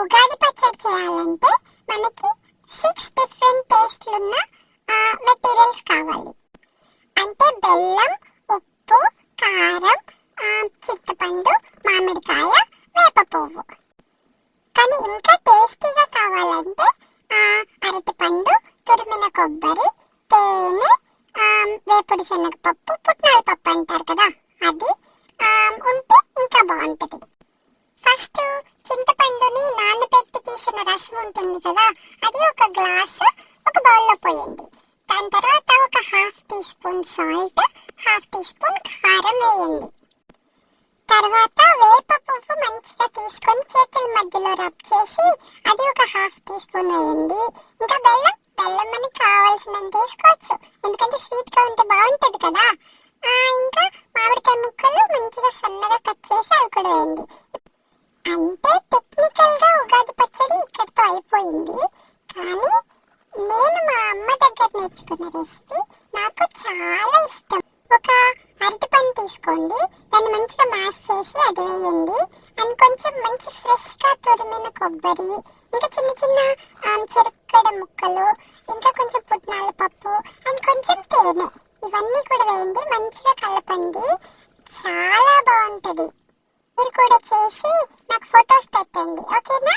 ఉగాది పచ్చడి చేయాలంటే మనకి 6 డిఫరెంట్ టేస్ట్లున్న మెటీరియల్స్ కావాలి. అంటే బెల్లం, ఉప్పు, కారం, చింతపండు, మామిడికాయ, వేప పువ్వు. కానీ ఇంకా టేస్టీగా కావాలంటే అరటిపండు, తురిమిన కొబ్బరి, తేనె, వేపుడు శనగపప్పు, పుట్నాల పప్పు అంటారు కదా, అది ఉంటే ఇంకా బాగుంటుంది. ఫస్ట్ చింతపండుని నానబెట్టి తీసిన రసం ఉంటుంది కదా, అది ఒక గ్లాసు ఒక బౌల్లో పోయండి. దాని తర్వాత ఒక 1/2 teaspoon salt, 1/2 teaspoon కారం వేయండి. తర్వాత వేప పువ్వు మంచిగా తీసుకొని చేతుల మధ్యలో రబ్ చేసి అది ఒక 1/2 టీ స్పూన్ వేయండి. ఇంకా బెల్లం మనకి కావాల్సినంత వేసుకోవచ్చు, ఎందుకంటే స్వీట్గా ఉంటే బాగుంటుంది కదా. ఇంకా మామిడికాయ ముక్కలు మంచిగా సన్నగా కట్ చేసి అవి కూడా వేయండి. అంటే టెక్నికల్గా ఉగాది పచ్చడి ఇక్కడితో అయిపోయింది. కానీ నేను మా అమ్మ దగ్గర నేర్చుకున్న రెసిపీ నాకు చాలా ఇష్టం. ఒక అరటిపండు తీసుకోండి, దాన్ని మంచిగా మ్యాష్ చేసి అది వేయండి. అండ్ కొంచెం మంచి ఫ్రెష్గా తురిమిన కొబ్బరి, ఇంకా చిన్న చిన్న చెరుక్కడ ముక్కలు, ఇంకా కొంచెం పుట్నాల పప్పు అండ్ కొంచెం తేనె, ఇవన్నీ కూడా వేయండి. మంచిగా కలపండి, చాలా బాగుంటుంది. మీరు కూడా చేసి నాకు ఫొటోస్ పెట్టండి, ఓకేనా?